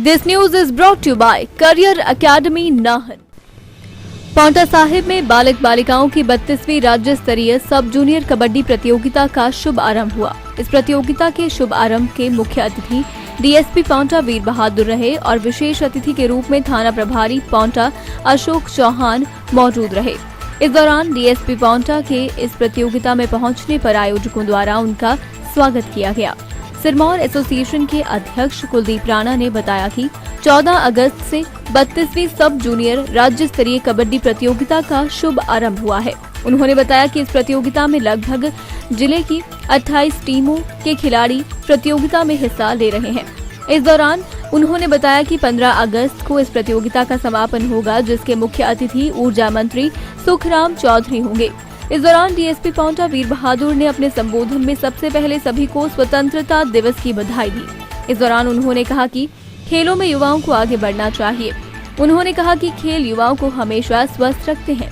This news is brought to you by Career Academy Nahan। Paonta Sahib में बालक बालिकाओं की 32वीं राज्य स्तरीय सब जूनियर कबड्डी प्रतियोगिता का शुभ आरंभ हुआ। इस प्रतियोगिता के शुभ आरंभ के मुख्य अतिथि डीएसपी पांवटा वीर बहादुर रहे और विशेष अतिथि के रूप में थाना प्रभारी पांवटा अशोक चौहान मौजूद रहे। इस दौरान डीएसपी पांवटा के इस प्रतियोगिता में पहुंचने पर आयोजकों द्वारा उनका स्वागत किया गया। सिरमौर एसोसिएशन के अध्यक्ष कुलदीप राणा ने बताया कि 14 अगस्त से 32वीं सब जूनियर राज्य स्तरीय कबड्डी प्रतियोगिता का शुभ आरंभ हुआ है। उन्होंने बताया कि इस प्रतियोगिता में लगभग जिले की 28 टीमों के खिलाड़ी प्रतियोगिता में हिस्सा ले रहे हैं। इस दौरान उन्होंने बताया कि 15 अगस्त को इस प्रतियोगिता का समापन होगा, जिसके मुख्य अतिथि ऊर्जा मंत्री सुखराम चौधरी होंगे। इस दौरान डीएसपी पांवटा वीर बहादुर ने अपने संबोधन में सबसे पहले सभी को स्वतंत्रता दिवस की बधाई दी। इस दौरान उन्होंने कहा कि खेलों में युवाओं को आगे बढ़ना चाहिए। उन्होंने कहा कि खेल युवाओं को हमेशा स्वस्थ रखते हैं।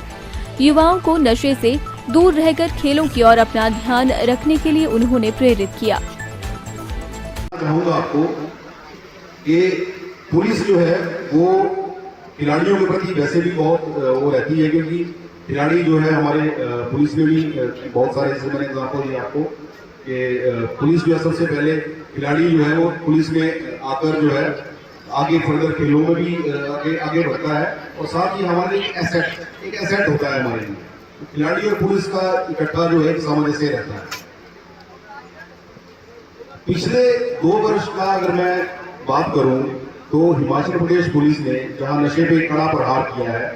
युवाओं को नशे से दूर रहकर खेलों की ओर अपना ध्यान रखने के लिए उन्होंने प्रेरित किया। कहूँगा आपको कि पुलिस जो है वो खिलाड़ियों के प्रति वैसे भी बहुत वो रहती है, क्योंकि खिलाड़ी जो है हमारे पुलिस में भी बहुत सारे, जैसे मैंने एग्जाम्पल दिया आपको कि पुलिस जो है सबसे पहले खिलाड़ी जो है वो पुलिस में आकर जो है आगे फर्दर खेलों में भी आगे बढ़ता है, और साथ ही हमारे एक एसेट होता है हमारे लिए। तो खिलाड़ी और पुलिस का इकट्ठा जो है सामंजस्य रहता है। पिछले 2 वर्ष का अगर मैं बात करूं तो हिमाचल प्रदेश पुलिस ने जहां नशे पे कड़ा प्रहार किया है,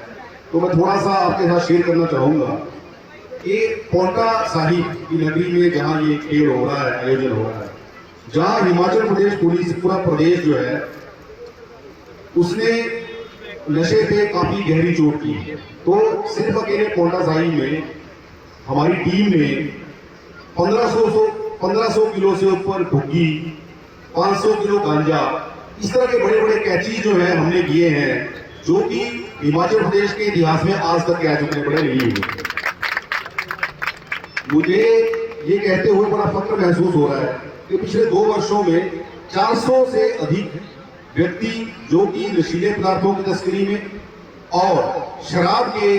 तो मैं थोड़ा सा आपके साथ शेयर करना चाहूंगा कि पांवटा साहिब की नगरी में जहां ये खेल हो रहा है, आयोजन हो रहा है, जहां हिमाचल प्रदेश पुलिस पूरा प्रदेश जो है उसने नशे पे काफी गहरी चोट की है। तो सिर्फ अकेले पांवटा साहिब में हमारी टीम ने 1500 किलो से ऊपर भुग्गी, 500 किलो गांजा, इस तरह के बड़े बड़े कैचेज जो है हमने किए हैं, जो कि हिमाचल प्रदेश के इतिहास में आज तक कैच उतने बड़े नहीं हुए। मुझे ये कहते हुए बड़ा फक्र महसूस हो रहा है कि पिछले 2 वर्षों में 400 से अधिक व्यक्ति जो कि नशीले पदार्थों की तस्करी में और शराब के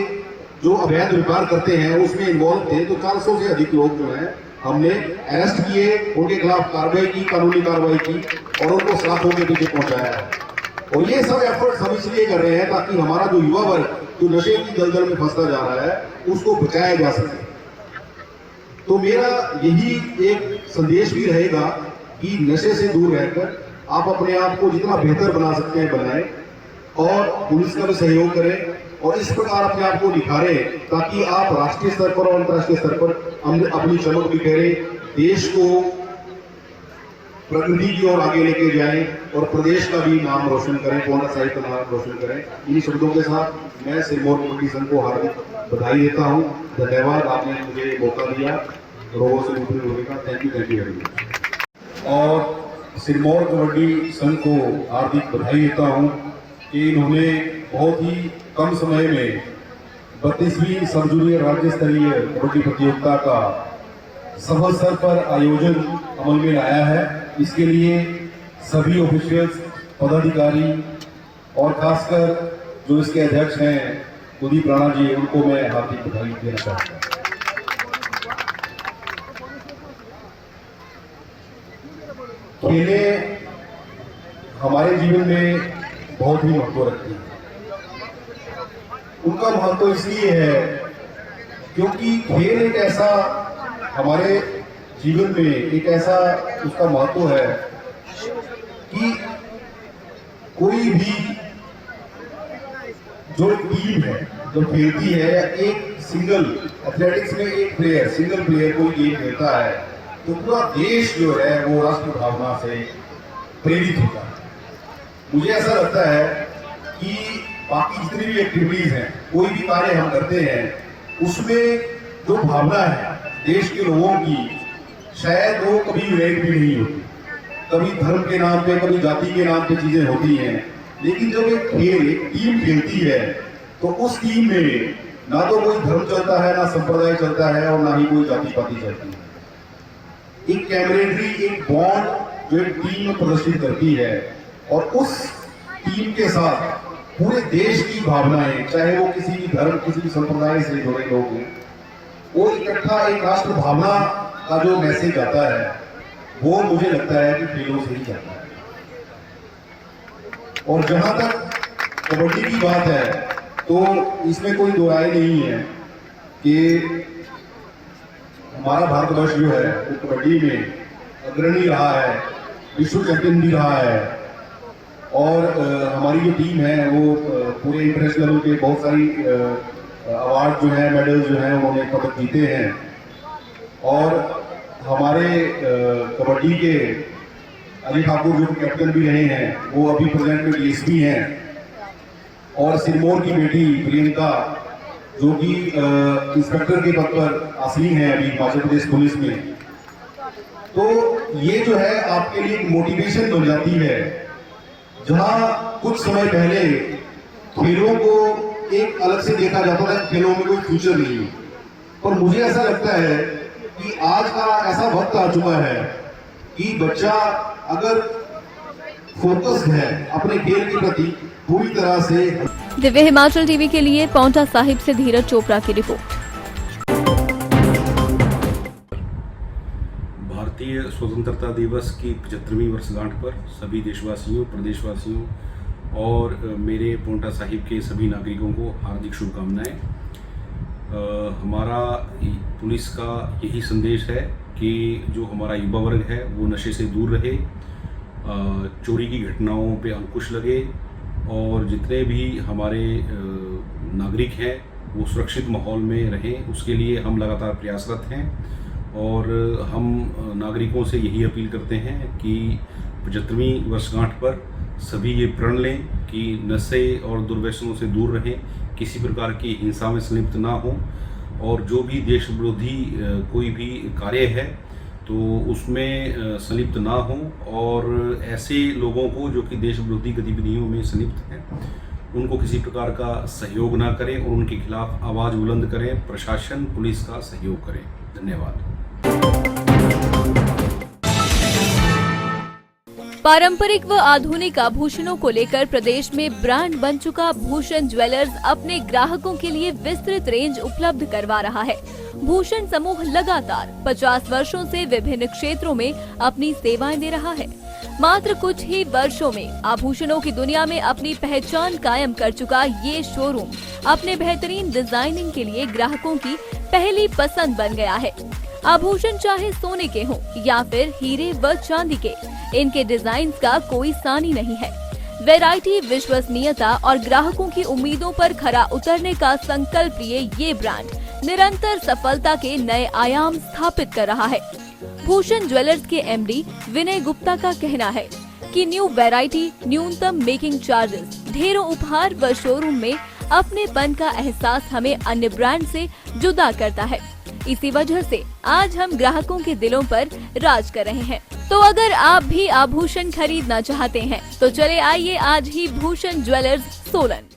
जो अवैध व्यापार करते हैं उसमें इन्वॉल्व थे। तो 400 से अधिक लोग जो हैं हमने अरेस्ट किए, उनके खिलाफ कार्रवाई की, कानूनी कार्रवाई की और उनको सलाखों के पीछे पहुंचाया है। और ये सब एफर्ट्स हम इसलिए कर रहे हैं ताकि हमारा जो युवा वर्ग जो नशे की दलदल में फंसता जा रहा है उसको बचाया जा सके। तो मेरा यही एक संदेश भी रहेगा कि नशे से दूर रहकर आप अपने आप को जितना बेहतर बना सकते हैं बनाएं, और पुलिस का भी सहयोग करें और इस प्रकार अपने आप को निखारें ताकि आप राष्ट्रीय स्तर पर और अंतर्राष्ट्रीय स्तर पर अपनी चमक भी करें, देश को प्रगति की ओर आगे लेके जाएं और प्रदेश का भी नाम रोशन करें, पांवटा साहिब का नाम रोशन करें। इन्हीं शब्दों के साथ मैं सिरमौर कबड्डी संघ को हार्दिक बधाई देता हूं। धन्यवाद, आपने मुझे मौका दिया रोगों से मुक्त होने का। Thank you very much. और सिरमौर कबड्डी संघ को हार्दिक बधाई देता हूं कि इन्होंने बहुत ही कम समय में 32वीं सब जूनियर राज्य स्तरीय कबड्डी प्रतियोगिता का सफल स्तर पर आयोजन अमल में लाया है। इसके लिए सभी ऑफिशियल्स, पदाधिकारी और खासकर जो इसके अध्यक्ष हैं कुलदीप राणा जी, उनको मैं हार्दिक बधाई देना चाहता हूँ। खेलें हमारे जीवन में बहुत ही महत्व रखती है। उनका महत्व इसलिए है क्योंकि खेल एक ऐसा हमारे जीवन में एक ऐसा उसका महत्व है कि कोई भी जो टीम है जो खेलती है, या एक सिंगल एथलेटिक्स में एक प्लेयर, सिंगल प्लेयर कोई गेम खेलता है तो पूरा देश जो है वो राष्ट्र भावना से प्रेरित होता है। मुझे ऐसा लगता है कि बाकी जितनी भी एक्टिविटीज हैं, कोई भी कार्य हम करते हैं, उसमें जो भावना है देश के लोगों की, शायद वो कभी विवेक भी नहीं होती। कभी धर्म के नाम पे, कभी जाति के नाम पे चीजें होती हैं, लेकिन जब एक टीम खेलती है तो उस टीम में ना तो कोई धर्म चलता है, ना संप्रदाय चलता है और ना ही कोई जाति पाति चलती है। एक कैमरेडरी, एक बॉन्ड जो एक टीम में प्रदर्शित करती है, और उस टीम के साथ पूरे देश की भावनाएं, चाहे वो किसी भी धर्म, किसी भी संप्रदाय से जुड़े लोग हैं, वो इकट्ठा एक राष्ट्र भावना का जो मैसेज आता है वो मुझे लगता है कि खेलों से ही जाता है। और जहां तक कबड्डी की बात है तो इसमें कोई दो राय नहीं है कि हमारा भारतवर्ष जो है वो कबड्डी में अग्रणी रहा है, विश्व चैंपियन भी रहा है। और हमारी जो टीम है वो पूरे इंटरनेशनल लेवल के बहुत सारी अवार्ड जो है, मेडल जो है, उन्होंने पदक जीते हैं। और हमारे कबड्डी के अली ठाकुर जो कैप्टन भी रहे हैं, वो अभी प्रेजेंट में डीएसपी हैं। और सिरमौर की बेटी प्रियंका जो कि इंस्पेक्टर के पद पर आसीन है अभी हिमाचल प्रदेश पुलिस में। तो ये जो है आपके लिए मोटिवेशन बन जाती है। जहां कुछ समय पहले खेलों को एक अलग से देखा जाता था, खेलों में कोई फ्यूचर नहीं है, पर मुझे ऐसा लगता है कि आज का ऐसा वक्त आ चुका है कि बच्चा अगर फोकस्ड है अपने खेल के प्रति पूरी तरह से। दिव्य हिमाचल टीवी के लिए पांवटा साहिब से धीरज चोपड़ा की रिपोर्ट। भारतीय स्वतंत्रता दिवस की 75वीं वर्षगांठ पर सभी देशवासियों, प्रदेशवासियों और मेरे पांवटा साहिब के सभी नागरिकों को हार्दिक शुभकामनाएं। हमारा पुलिस का यही संदेश है कि जो हमारा युवा वर्ग है वो नशे से दूर रहे, चोरी की घटनाओं पे अंकुश लगे और जितने भी हमारे नागरिक हैं वो सुरक्षित माहौल में रहें, उसके लिए हम लगातार प्रयासरत हैं। और हम नागरिकों से यही अपील करते हैं कि 75वीं वर्षगांठ पर सभी ये प्रण लें कि नशे और दुर्व्यसनों से दूर रहें, किसी प्रकार की हिंसा में संलिप्त ना हो और जो भी देश विरोधी कोई भी कार्य है तो उसमें संलिप्त ना हो। और ऐसे लोगों को जो कि देश विरोधी गतिविधियों में संलिप्त हैं उनको किसी प्रकार का सहयोग ना करें और उनके खिलाफ आवाज़ बुलंद करें। प्रशासन, पुलिस का सहयोग करें। धन्यवाद। पारंपरिक व आधुनिक आभूषणों को लेकर प्रदेश में ब्रांड बन चुका भूषण ज्वेलर्स अपने ग्राहकों के लिए विस्तृत रेंज उपलब्ध करवा रहा है। भूषण समूह लगातार 50 वर्षों से विभिन्न क्षेत्रों में अपनी सेवाएं दे रहा है। मात्र कुछ ही वर्षों में आभूषणों की दुनिया में अपनी पहचान कायम कर चुका ये शोरूम अपने बेहतरीन डिजाइनिंग के लिए ग्राहकों की पहली पसंद बन गया है। आभूषण चाहे सोने के हों या फिर हीरे व चांदी के, इनके डिजाइन का कोई सानी नहीं है। वैरायटी, विश्वसनीयता और ग्राहकों की उम्मीदों पर खरा उतरने का संकल्प लिए ये ब्रांड निरंतर सफलता के नए आयाम स्थापित कर रहा है। भूषण ज्वेलर्स के एमडी विनय गुप्ता का कहना है कि न्यू वैरायटी, न्यूनतम मेकिंग चार्जेस, ढेरों उपहार व शोरूम में अपनेपन का एहसास हमें अन्य ब्रांड से जुदा करता है। इसी वजह से आज हम ग्राहकों के दिलों पर राज कर रहे हैं। तो अगर आप भी आभूषण खरीदना चाहते हैं तो चले आइए आज ही भूषण ज्वेलर्स सोलन।